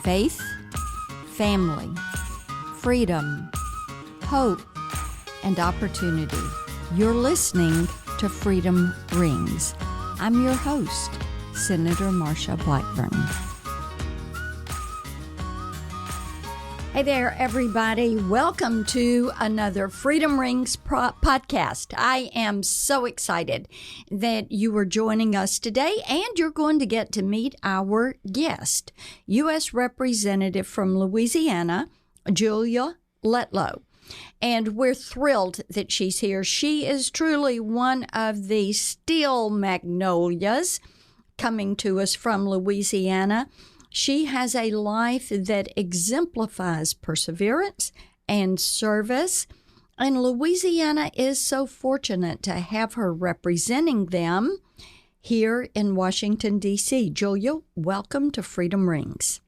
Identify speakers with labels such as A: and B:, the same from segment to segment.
A: faith, family, freedom, hope, and opportunity. You're listening to Freedom Rings. I'm your host, Senator Marsha Blackburn. Hey there, everybody. Welcome to another Freedom Rings podcast. I am so excited that you are joining us today, and you're going to get to meet our guest, U.S. Representative from Louisiana, Julia Letlow. And we're thrilled that she's here. She is truly one of the steel magnolias coming to us from Louisiana. She has a life that exemplifies perseverance and service, and Louisiana is so fortunate to have her representing them here in Washington, D.C. Julia, welcome to Freedom Rings.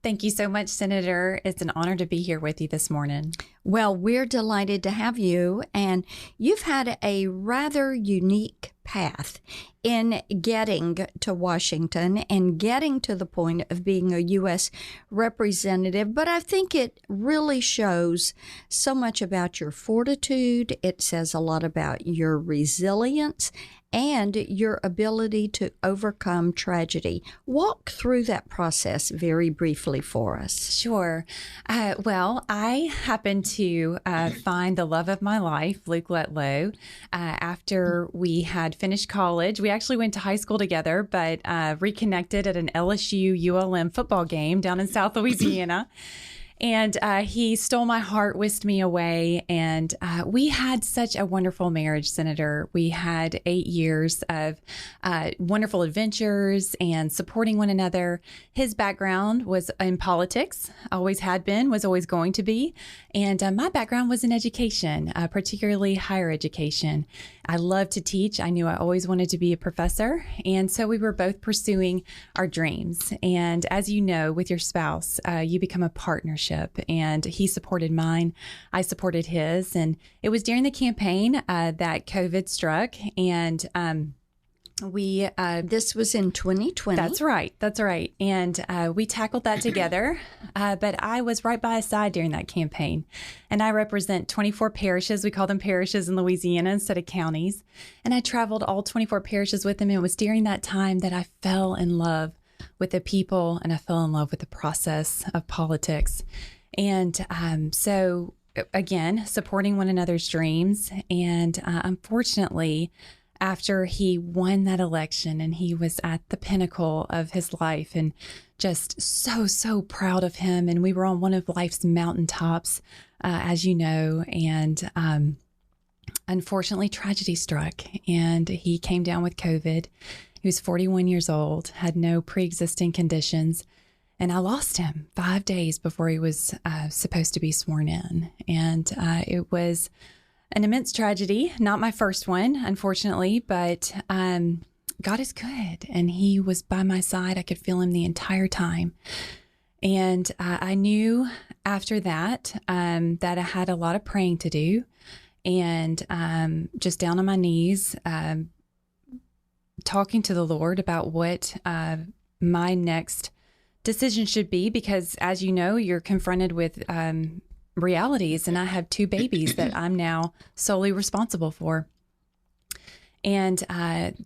B: Thank you so much, Senator. It's an honor to be here with you this morning.
A: Well, we're delighted to have you, and you've had a rather unique path in getting to Washington and getting to the point of being a U.S. representative, but I think it really shows so much about your fortitude. It says a lot about your resilience and your ability to overcome tragedy. Walk through that process very briefly for us.
B: Sure. Well, I happened to find the love of my life, Luke Letlow, after we had finished college. We actually went to high school together, but reconnected at an LSU-ULM football game down in South Louisiana. And he stole my heart, whisked me away, and we had such a wonderful marriage, Senator. We had 8 years of wonderful adventures and supporting one another. His background was in politics, always had been, was always going to be, and my background was in education, particularly higher education. I love to teach. I knew I always wanted to be a professor, and so we were both pursuing our dreams. And as you know, with your spouse, you become a partnership, and he supported mine. I supported his, and it was during the campaign that COVID struck, and
A: this was in 2020.
B: That's right. And we tackled that together. But I was right by his side during that campaign. And I represent 24 parishes. We call them parishes in Louisiana instead of counties. And I traveled all 24 parishes with him. And it was during that time that I fell in love with the people, and I fell in love with the process of politics. And so again, supporting one another's dreams. And unfortunately, after he won that election and he was at the pinnacle of his life and just so proud of him. And we were on one of life's mountaintops, as you know, and unfortunately tragedy struck and he came down with COVID. He was 41 years old, had no pre-existing conditions. And I lost him 5 days before he was supposed to be sworn in. And it was an immense tragedy, not my first one, unfortunately, but God is good. And he was by my side. I could feel him the entire time. And I knew after that that I had a lot of praying to do, and just down on my knees, talking to the Lord about what my next decision should be, because as you know, you're confronted with realities, and I have 2 babies that I'm now solely responsible for. And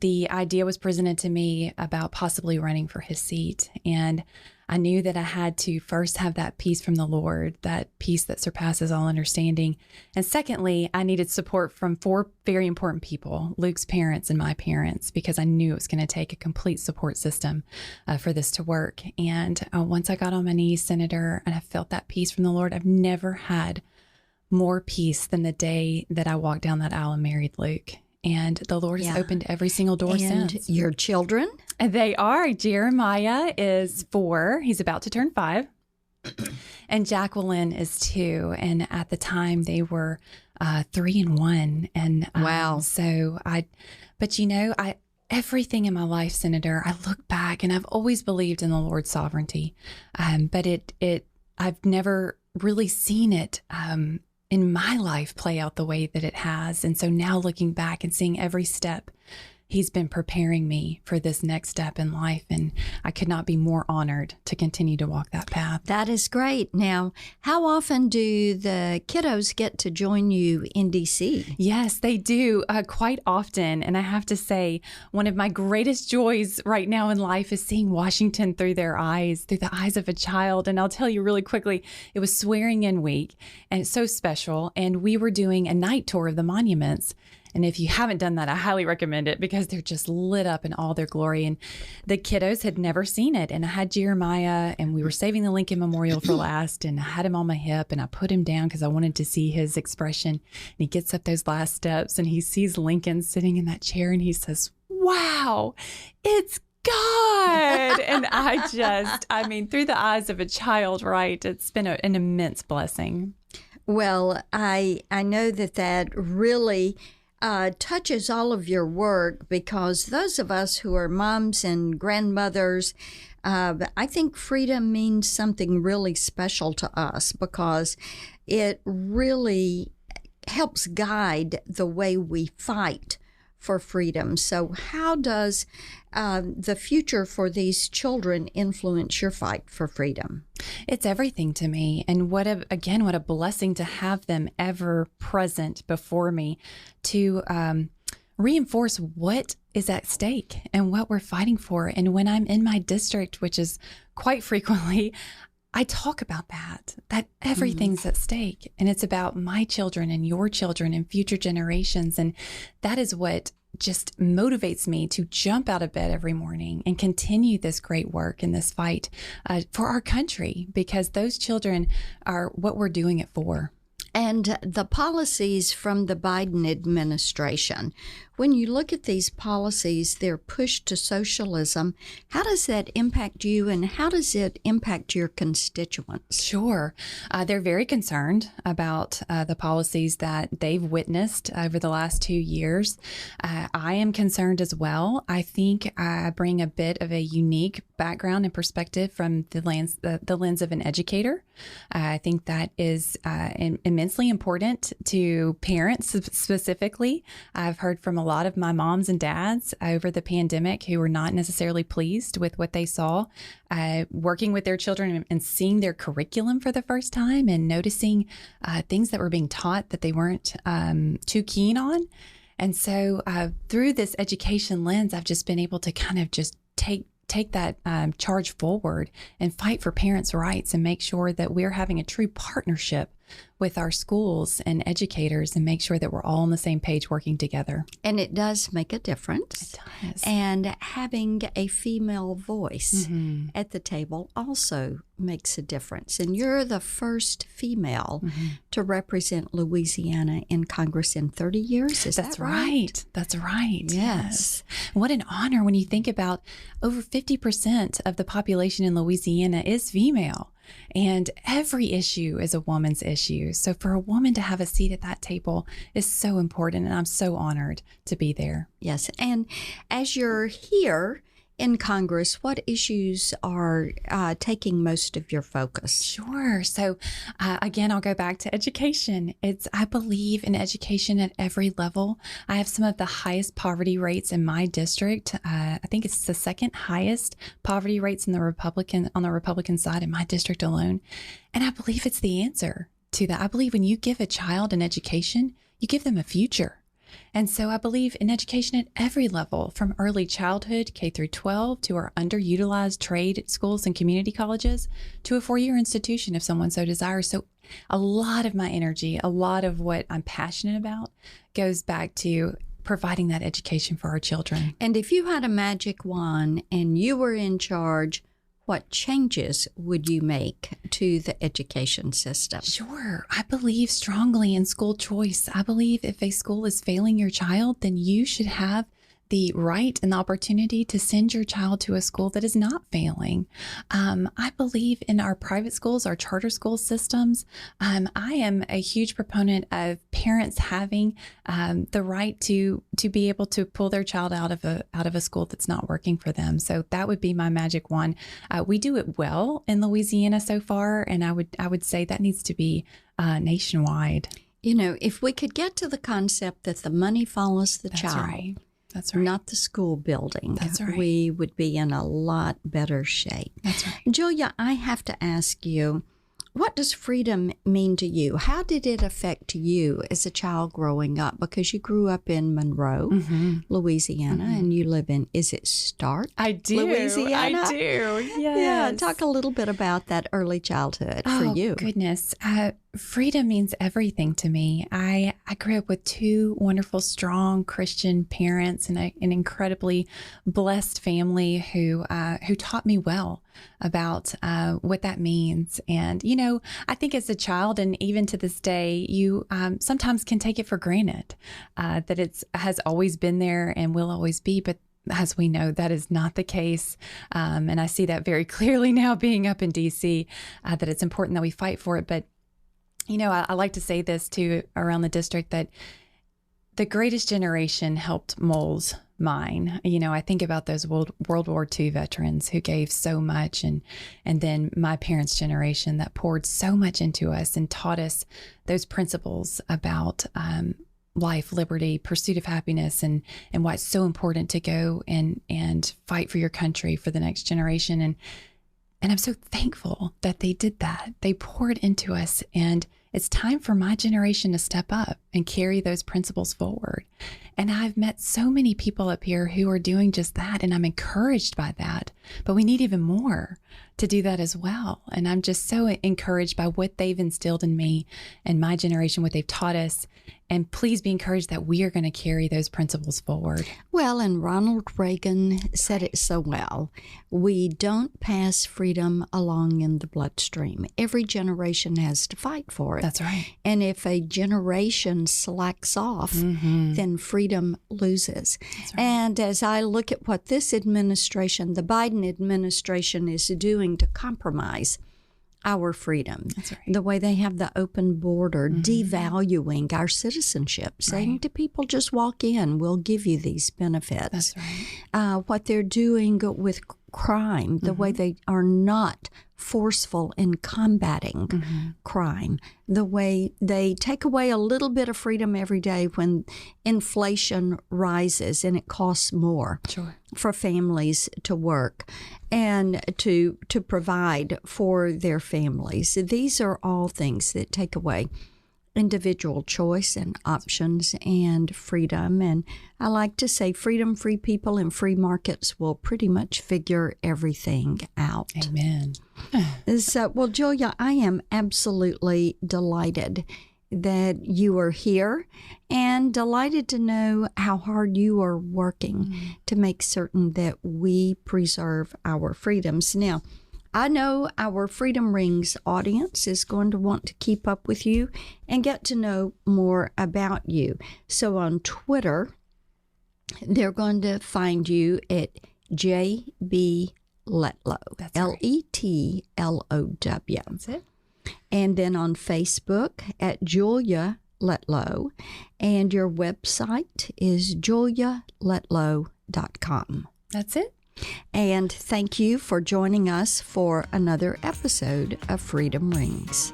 B: the idea was presented to me about possibly running for his seat. And I knew that I had to first have that peace from the Lord, that peace that surpasses all understanding. And secondly, I needed support from 4 very important people, Luke's parents and my parents, because I knew it was going to take a complete support system for this to work. And once I got on my knees, Senator, and I felt that peace from the Lord, I've never had more peace than the day that I walked down that aisle and married Luke. And the Lord has opened every single door since.
A: And your children?
B: They are. Jeremiah is 4. He's about to turn 5. And Jacqueline is 2. And at the time they were 3 and 1. And
A: wow.
B: But you know, everything in my life, Senator, I look back and I've always believed in the Lord's sovereignty. But I've never really seen it in my life play out the way that it has. And so now looking back and seeing every step He's been preparing me for this next step in life, and I could not be more honored to continue to walk that path.
A: That is great. Now, how often do the kiddos get to join you in D.C.?
B: Yes, they do quite often. And I have to say, one of my greatest joys right now in life is seeing Washington through the eyes of a child. And I'll tell you really quickly, it was swearing in week, and it's so special. And we were doing a night tour of the monuments. And if you haven't done that, I highly recommend it because they're just lit up in all their glory. And the kiddos had never seen it. And I had Jeremiah, and we were saving the Lincoln Memorial for last. And I had him on my hip, and I put him down because I wanted to see his expression. And he gets up those last steps, and he sees Lincoln sitting in that chair, and he says, "Wow, it's God." And through the eyes of a child, right? It's been an immense blessing.
A: Well, I know that really touches all of your work, because those of us who are moms and grandmothers, I think freedom means something really special to us, because it really helps guide the way we fight for freedom. So how does the future for these children influence your fight for freedom?
B: It's everything to me. And what a blessing to have them ever present before me to reinforce what is at stake and what we're fighting for. And when I'm in my district, which is quite frequently, I talk about that everything's at stake, and it's about my children and your children and future generations. And that is what just motivates me to jump out of bed every morning and continue this great work and this fight for our country, because those children are what we're doing it for.
A: And the policies from the Biden administration, when you look at these policies, they're pushed to socialism. How does that impact you, and how does it impact your constituents?
B: Sure. They're very concerned about the policies that they've witnessed over the last 2 years. I am concerned as well. I think I bring a bit of a unique background and perspective from the lens of an educator. I think that is immensely important to parents specifically. I've heard from a lot of my moms and dads over the pandemic who were not necessarily pleased with what they saw, working with their children and seeing their curriculum for the first time and noticing things that were being taught that they weren't too keen on. And so through this education lens, I've just been able to kind of just take that charge forward and fight for parents' rights and make sure that we're having a true partnership with our schools and educators and make sure that we're all on the same page working together.
A: And it does make a difference.
B: It does.
A: And having a female voice at the table also makes a difference. And you're the first female to represent Louisiana in Congress in 30 years. Is that right?
B: That's right.
A: Yes.
B: What an honor when you think about over 50% of the population in Louisiana is female. And every issue is a woman's issue. So for a woman to have a seat at that table is so important, and I'm so honored to be there.
A: Yes. And as you're here in Congress, what issues are taking most of your focus?
B: Sure. So again, I'll go back to education. I believe in education at every level. I have some of the highest poverty rates in my district. I think it's the second highest poverty rates on the Republican side in my district alone. And I believe it's the answer to that. I believe when you give a child an education, you give them a future. And so I believe in education at every level, from early childhood, K through 12, to our underutilized trade schools and community colleges, to a 4-year institution if someone so desires. So a lot of my energy, a lot of what I'm passionate about goes back to providing that education for our children.
A: And if you had a magic wand and you were in charge, what changes would you make to the education system?
B: Sure. I believe strongly in school choice. I believe if a school is failing your child, then you should have the right and the opportunity to send your child to a school that is not failing. I believe in our private schools, our charter school systems. I am a huge proponent of parents having the right to be able to pull their child out of a school that's not working for them. So that would be my magic wand. We do it well in Louisiana so far, and I would say that needs to be nationwide.
A: You know, if we could get to the concept that the money follows the child.
B: Right. That's right.
A: not the school building,
B: That's right.
A: we would be in a lot better shape.
B: That's right.
A: Julia, I have to ask you, what does freedom mean to you? How did it affect you as a child growing up? Because you grew up in Monroe, Louisiana, and you live in, is it Stark?
B: I do.
A: Louisiana?
B: I do. Yes.
A: Yeah, talk a little bit about that early childhood for you.
B: Goodness. Freedom means everything to me. I grew up with two wonderful, strong Christian parents and an incredibly blessed family who taught me well about what that means. And, you know, I think as a child and even to this day, you sometimes can take it for granted that it has always been there and will always be. But as we know, that is not the case. And I see that very clearly now being up in D.C., that it's important that we fight for it. But, you know, I like to say this too around the district, that the greatest generation helped mold mine. You know, I think about those World War II veterans who gave so much, and then my parents' generation that poured so much into us and taught us those principles about life, liberty, pursuit of happiness, and why it's so important to go and fight for your country for the next generation. And I'm so thankful that they did that. They poured into us, and it's time for my generation to step up and carry those principles forward. And I've met so many people up here who are doing just that, and I'm encouraged by that. But we need even more to do that as well. And I'm just so encouraged by what they've instilled in me and my generation, what they've taught us. And please be encouraged that we are going to carry those principles forward.
A: Well, and Ronald Reagan said it so well. We don't pass freedom along in the bloodstream. Every generation has to fight for it.
B: That's right.
A: And if a generation slacks off, then freedom loses.
B: That's right.
A: And as I look at what this administration, the Biden administration, is doing to compromise our freedom,
B: That's right.
A: the way they have the open border, devaluing our citizenship, saying to people, just walk in, we'll give you these benefits.
B: That's right.
A: What they're doing with crime, the way they are not forceful in combating crime, the way they take away a little bit of freedom every day when inflation rises and it costs more for families to work and to provide for their families. These are all things that take away individual choice and options and freedom. And I like to say freedom, free people, and free markets will pretty much figure everything out.
B: Amen.
A: So, well, Julia, I am absolutely delighted that you are here and delighted to know how hard you are working to make certain that we preserve our freedoms. Now, I know our Freedom Rings audience is going to want to keep up with you and get to know more about you. So on Twitter, they're going to find you at JB Letlow.
B: That's right.
A: Letlow.
B: That's it.
A: And then on Facebook at Julia Letlow. And your website is julialetlow.com.
B: That's it.
A: And thank you for joining us for another episode of Freedom Rings.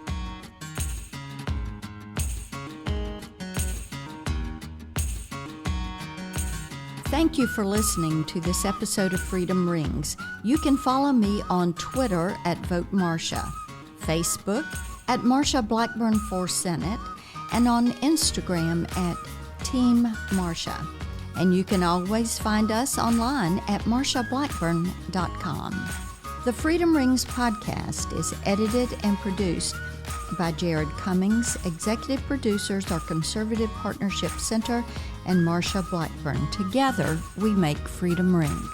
A: Thank you for listening to this episode of Freedom Rings. You can follow me on Twitter at Vote Marsha, Facebook at Marsha Blackburn for Senate, and on Instagram at Team Marsha. And you can always find us online at marshablackburn.com. The Freedom Rings podcast is edited and produced by Jared Cummings. Executive producers are Conservative Partnership Center and Marsha Blackburn. Together, we make Freedom Ring.